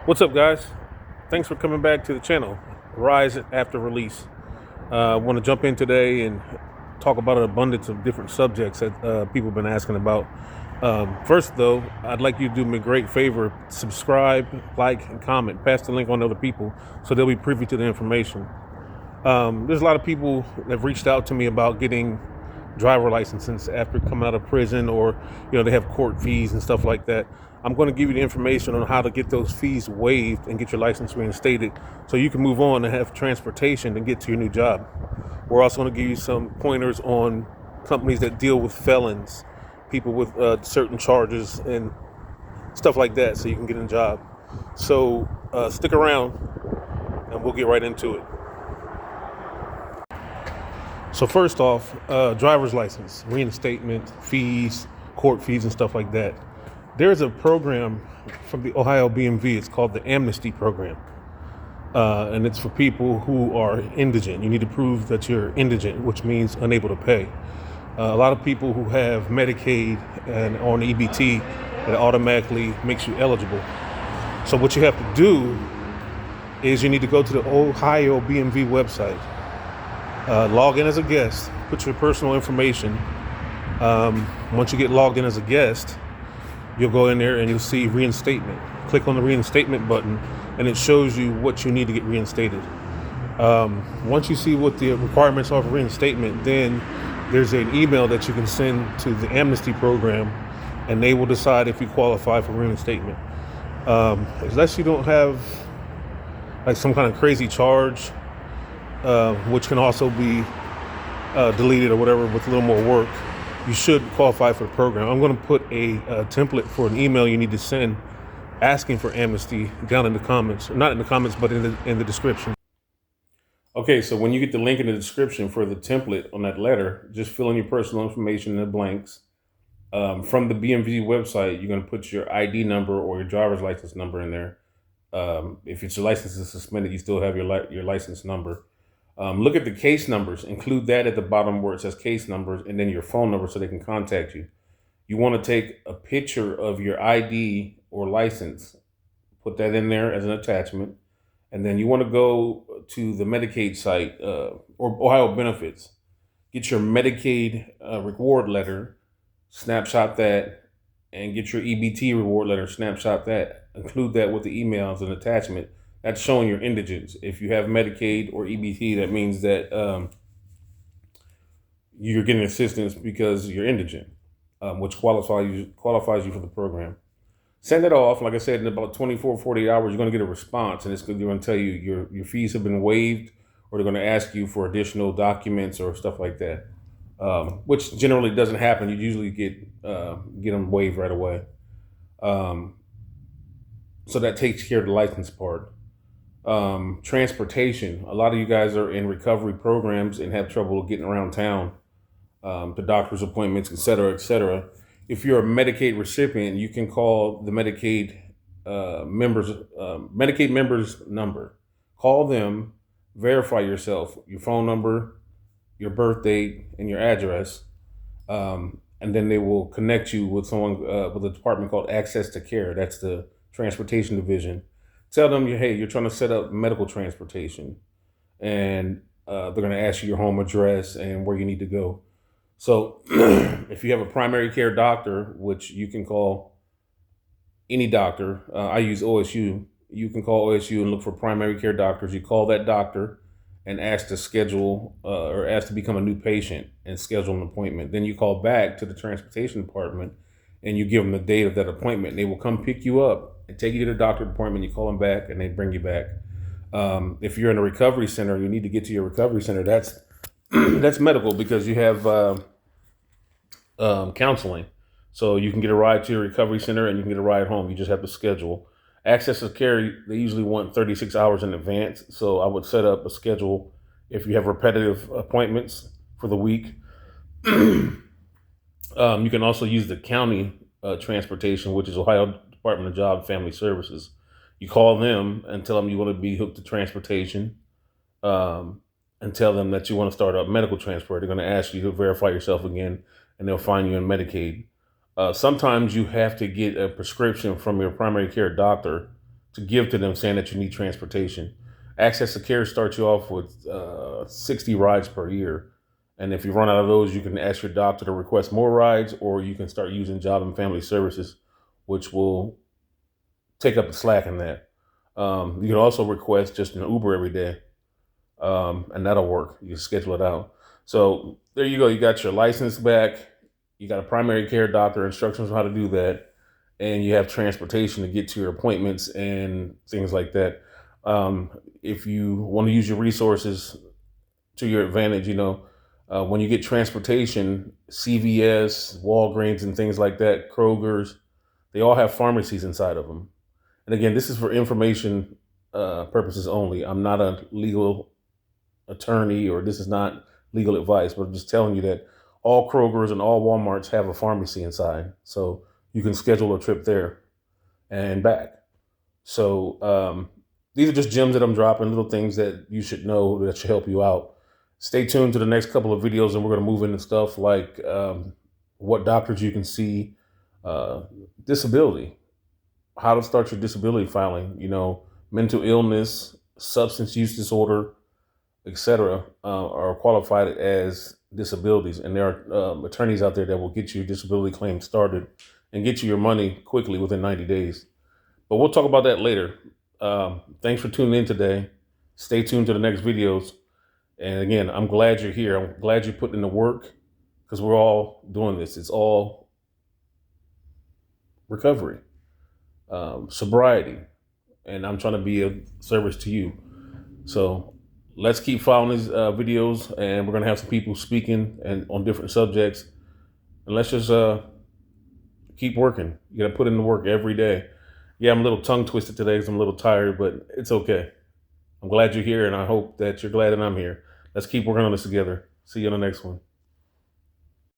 What's up, guys? Thanks for coming back to the channel. Rise after release. I want to jump in today and talk about an abundance of different subjects that people have been asking about. First, though, I'd like you to do me a great favor: subscribe, like, and comment. Pass the link on to other people so they'll be privy to the information. There's a lot of people that have reached out to me about getting driver licenses after coming out of prison, or they have court fees and stuff like that. I'm going to give you the information on how to get those fees waived and get your license reinstated so you can move on and have transportation and get to your new job. We're also going to give you some pointers on companies that deal with felons, people with certain charges and stuff like that, so you can get a job. So stick around and we'll get right into it. So first off, driver's license, reinstatement, fees, court fees, and stuff like that. There's a program from the Ohio BMV. It's called the Amnesty program. And it's for people who are indigent. You need to prove that you're indigent, which means unable to pay. A lot of people who have Medicaid and on EBT, it automatically makes you eligible. So what you have to do is you need to go to the Ohio BMV website. Log in as a guest, put your personal information. Once you get logged in as a guest, you'll go in there and you'll see reinstatement. Click on the reinstatement button and it shows you what you need to get reinstated. Once you see what the requirements are for reinstatement, then there's an email that you can send to the Amnesty program and they will decide if you qualify for reinstatement. Unless you don't have like some kind of crazy charge, which can also be deleted or whatever with a little more work, you should qualify for the program. I'm going to put a template for an email you need to send asking for Amnesty down in the comments. Not in the comments, but in the description. Okay, so when you get the link in the description for the template on that letter, just fill in your personal information in the blanks. From the BMV website, you're going to put your ID number or your driver's license number in there. If your license is suspended, you still have your license number. Look at the case numbers, include that at the bottom where it says case numbers, and then your phone number so they can contact you. You want to take a picture of your ID or license, put that in there as an attachment, and then you want to go to the Medicaid site or Ohio Benefits, get your Medicaid reward letter, snapshot that, and get your EBT reward letter, snapshot that, include that with the email as an attachment. That's showing your indigence. If you have Medicaid or EBT, that means that you're getting assistance because you're indigent, which qualifies you for the program. Send it off. Like I said, in about 24, 48 hours, you're going to get a response, and they're going to tell you your fees have been waived, or they're going to ask you for additional documents or stuff like that, which generally doesn't happen. You usually get them waived right away. So that takes care of the license part. Transportation. A lot of you guys are in recovery programs and have trouble getting around town, to doctor's appointments, et cetera, et cetera. If you're a Medicaid recipient, you can call the Medicaid members number. Call them, verify yourself, your phone number, your birth date, and your address, and then they will connect you with someone with a department called Access to Care. That's the transportation division. Tell them, hey, you're trying to set up medical transportation, and they're going to ask you your home address and where you need to go. So if you have a primary care doctor, which you can call any doctor, I use OSU. You can call OSU and look for primary care doctors. You call that doctor and ask to schedule or ask to become a new patient and schedule an appointment. Then you call back to the transportation department and you give them the date of that appointment. And they will come pick you up and take you to the doctor's appointment. You call them back and they bring you back. If you're in a recovery center, you need to get to your recovery center. That's that's medical, because you have counseling. So you can get a ride to your recovery center and you can get a ride home. You just have to schedule. Access to care, they usually want 36 hours in advance. So I would set up a schedule if you have repetitive appointments for the week. You can also use the county transportation, which is Ohio Department of Job and Family Services. You call them and tell them you want to be hooked to transportation, and tell them that you want to start up medical transport. They're going to ask you to verify yourself again, and they'll find you on Medicaid. Sometimes you have to get a prescription from your primary care doctor to give to them saying that you need transportation. Access to care starts you off with 60 rides per year. And if you run out of those, you can ask your doctor to request more rides, or you can start using Job and Family Services, which will take up the slack in that. You can also request just an Uber every day, and that'll work. You can schedule it out. So there you go. You got your license back. You got a primary care doctor, instructions on how to do that, and you have transportation to get to your appointments and things like that. If you want to use your resources to your advantage, when you get transportation, CVS, Walgreens, and things like that, Kroger's, they all have pharmacies inside of them. And again, this is for information purposes only. I'm not a legal attorney, or this is not legal advice, but I'm just telling you that all Kroger's and all Walmarts have a pharmacy inside. So you can schedule a trip there and back. So these are just gems that I'm dropping, little things that you should know that should help you out. Stay tuned to the next couple of videos, and we're going to move into stuff like what doctors you can see, disability, how to start your disability filing, mental illness, substance use disorder, etc., are qualified as disabilities. And there are attorneys out there that will get your disability claim started and get you your money quickly within 90 days. But we'll talk about that later. Thanks for tuning in today. Stay tuned to the next videos. And again, I'm glad you're here. I'm glad you're putting in the work, because we're all doing this. It's all recovery, sobriety, and I'm trying to be of service to you. So let's keep following these videos, and we're going to have some people speaking and on different subjects. And let's just keep working. You got to put in the work every day. Yeah, I'm a little tongue twisted today because I'm a little tired, but it's okay. I'm glad you're here, and I hope that you're glad that I'm here. Let's keep working on this together. See you on the next one.